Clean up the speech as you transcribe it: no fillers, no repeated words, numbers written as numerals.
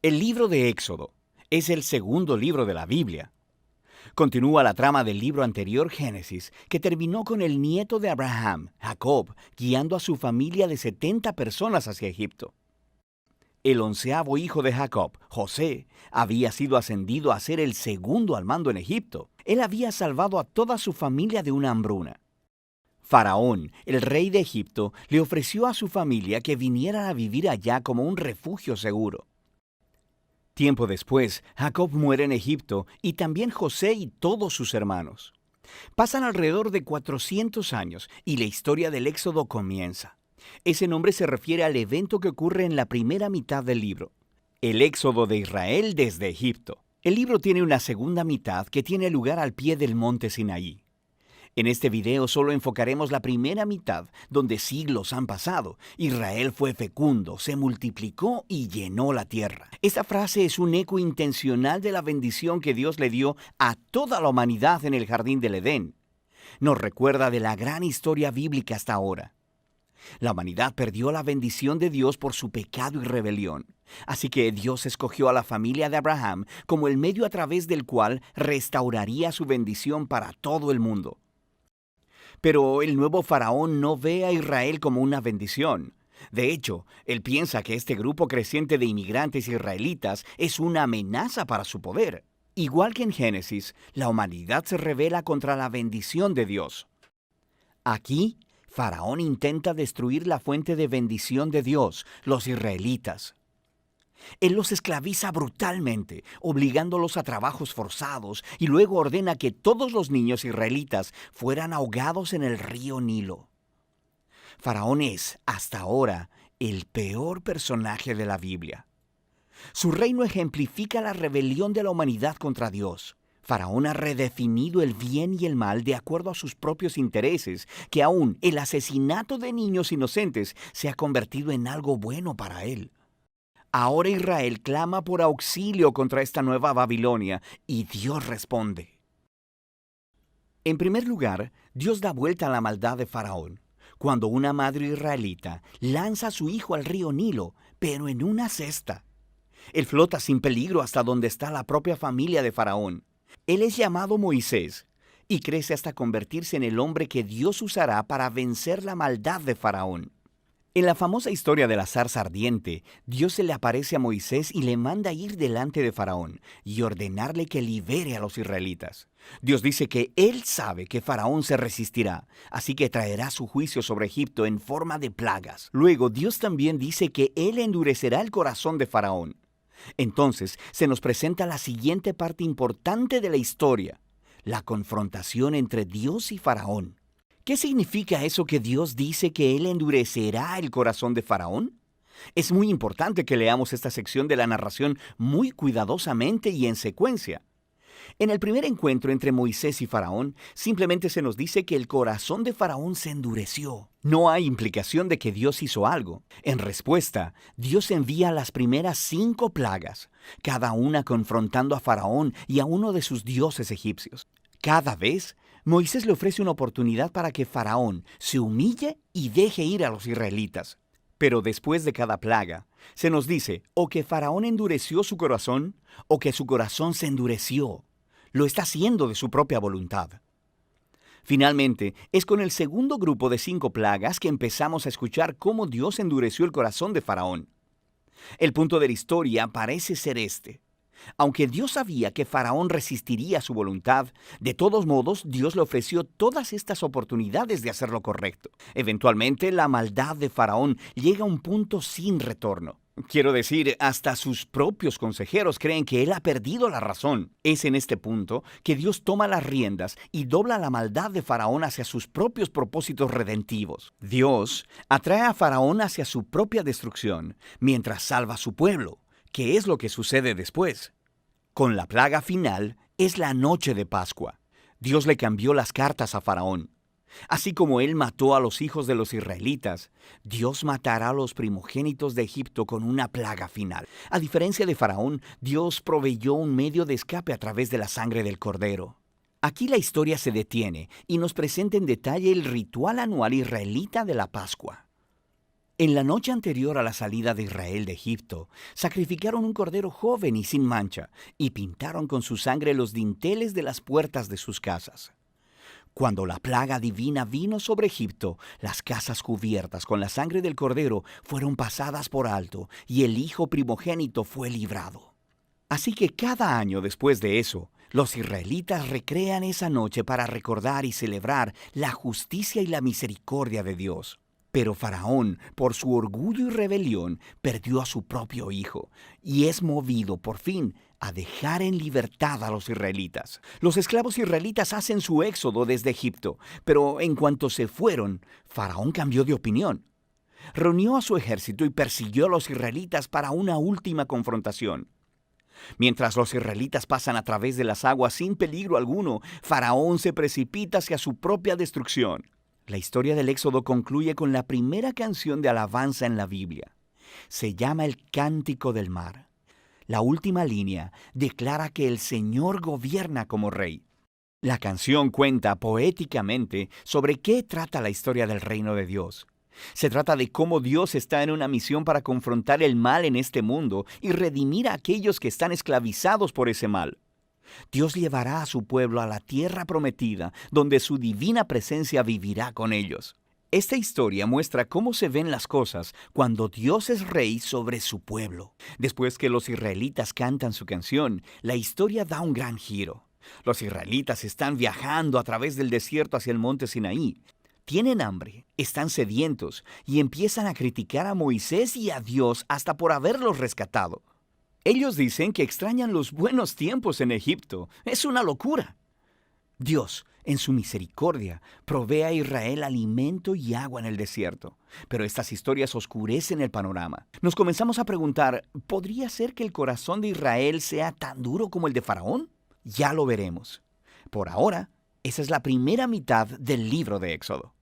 El libro de Éxodo es el segundo libro de la Biblia. Continúa la trama del libro anterior, Génesis, que terminó con el nieto de Abraham, Jacob, guiando a su familia de 70 personas hacia Egipto. El 11º hijo de Jacob, José, había sido ascendido a ser el segundo al mando en Egipto. Él había salvado a toda su familia de una hambruna. Faraón, el rey de Egipto, le ofreció a su familia que vinieran a vivir allá como un refugio seguro. Tiempo después, Jacob muere en Egipto y también José y todos sus hermanos. Pasan alrededor de 400 años y la historia del Éxodo comienza. Ese nombre se refiere al evento que ocurre en la primera mitad del libro, el Éxodo de Israel desde Egipto. El libro tiene una segunda mitad que tiene lugar al pie del monte Sinaí. En este video solo enfocaremos la primera mitad, donde siglos han pasado. Israel fue fecundo, se multiplicó y llenó la tierra. Esta frase es un eco intencional de la bendición que Dios le dio a toda la humanidad en el jardín del Edén. Nos recuerda de la gran historia bíblica hasta ahora. La humanidad perdió la bendición de Dios por su pecado y rebelión. Así que Dios escogió a la familia de Abraham como el medio a través del cual restauraría su bendición para todo el mundo. Pero el nuevo faraón no ve a Israel como una bendición. De hecho, él piensa que este grupo creciente de inmigrantes israelitas es una amenaza para su poder. Igual que en Génesis, la humanidad se rebela contra la bendición de Dios. Aquí, Faraón intenta destruir la fuente de bendición de Dios, los israelitas. Él los esclaviza brutalmente, obligándolos a trabajos forzados, y luego ordena que todos los niños israelitas fueran ahogados en el río Nilo. Faraón es, hasta ahora, el peor personaje de la Biblia. Su reino ejemplifica la rebelión de la humanidad contra Dios. Faraón ha redefinido el bien y el mal de acuerdo a sus propios intereses, que aún el asesinato de niños inocentes se ha convertido en algo bueno para él. Ahora Israel clama por auxilio contra esta nueva Babilonia y Dios responde. En primer lugar, Dios da vuelta a la maldad de Faraón, cuando una madre israelita lanza a su hijo al río Nilo, pero en una cesta. Él flota sin peligro hasta donde está la propia familia de Faraón. Él es llamado Moisés y crece hasta convertirse en el hombre que Dios usará para vencer la maldad de Faraón. En la famosa historia de la zarza ardiente, Dios se le aparece a Moisés y le manda ir delante de Faraón y ordenarle que libere a los israelitas. Dios dice que Él sabe que Faraón se resistirá, así que traerá su juicio sobre Egipto en forma de plagas. Luego, Dios también dice que Él endurecerá el corazón de Faraón. Entonces, se nos presenta la siguiente parte importante de la historia, la confrontación entre Dios y Faraón. ¿Qué significa eso que Dios dice que Él endurecerá el corazón de Faraón? Es muy importante que leamos esta sección de la narración muy cuidadosamente y en secuencia. En el primer encuentro entre Moisés y Faraón, simplemente se nos dice que el corazón de Faraón se endureció. No hay implicación de que Dios hizo algo. En respuesta, Dios envía las primeras 5 plagas, cada una confrontando a Faraón y a uno de sus dioses egipcios. Cada vez, Moisés le ofrece una oportunidad para que Faraón se humille y deje ir a los israelitas. Pero después de cada plaga, se nos dice o que Faraón endureció su corazón o que su corazón se endureció. Lo está haciendo de su propia voluntad. Finalmente, es con el segundo grupo de 5 plagas que empezamos a escuchar cómo Dios endureció el corazón de Faraón. El punto de la historia parece ser este. Aunque Dios sabía que Faraón resistiría su voluntad, de todos modos Dios le ofreció todas estas oportunidades de hacer lo correcto. Eventualmente, la maldad de Faraón llega a un punto sin retorno. Quiero decir, hasta sus propios consejeros creen que él ha perdido la razón. Es en este punto que Dios toma las riendas y dobla la maldad de Faraón hacia sus propios propósitos redentivos. Dios atrae a Faraón hacia su propia destrucción, mientras salva a su pueblo. ¿Qué es lo que sucede después? Con la plaga final es la noche de Pascua. Dios le cambió las cartas a Faraón. Así como él mató a los hijos de los israelitas, Dios matará a los primogénitos de Egipto con una plaga final. A diferencia de Faraón, Dios proveyó un medio de escape a través de la sangre del cordero. Aquí la historia se detiene y nos presenta en detalle el ritual anual israelita de la Pascua. En la noche anterior a la salida de Israel de Egipto, sacrificaron un cordero joven y sin mancha, y pintaron con su sangre los dinteles de las puertas de sus casas. Cuando la plaga divina vino sobre Egipto, las casas cubiertas con la sangre del cordero fueron pasadas por alto, y el hijo primogénito fue librado. Así que cada año después de eso, los israelitas recrean esa noche para recordar y celebrar la justicia y la misericordia de Dios. Pero Faraón, por su orgullo y rebelión, perdió a su propio hijo y es movido por fin a dejar en libertad a los israelitas. Los esclavos israelitas hacen su éxodo desde Egipto, pero en cuanto se fueron, Faraón cambió de opinión. Reunió a su ejército y persiguió a los israelitas para una última confrontación. Mientras los israelitas pasan a través de las aguas sin peligro alguno, Faraón se precipita hacia su propia destrucción. La historia del Éxodo concluye con la primera canción de alabanza en la Biblia. Se llama el Cántico del Mar. La última línea declara que el Señor gobierna como rey. La canción cuenta poéticamente sobre qué trata la historia del reino de Dios. Se trata de cómo Dios está en una misión para confrontar el mal en este mundo y redimir a aquellos que están esclavizados por ese mal. Dios llevará a su pueblo a la tierra prometida, donde su divina presencia vivirá con ellos. Esta historia muestra cómo se ven las cosas cuando Dios es rey sobre su pueblo. Después que los israelitas cantan su canción, la historia da un gran giro. Los israelitas están viajando a través del desierto hacia el monte Sinaí. Tienen hambre, están sedientos y empiezan a criticar a Moisés y a Dios hasta por haberlos rescatado. Ellos dicen que extrañan los buenos tiempos en Egipto. Es una locura. Dios, en su misericordia, provee a Israel alimento y agua en el desierto. Pero estas historias oscurecen el panorama. Nos comenzamos a preguntar, ¿podría ser que el corazón de Israel sea tan duro como el de Faraón? Ya lo veremos. Por ahora, esa es la primera mitad del libro de Éxodo.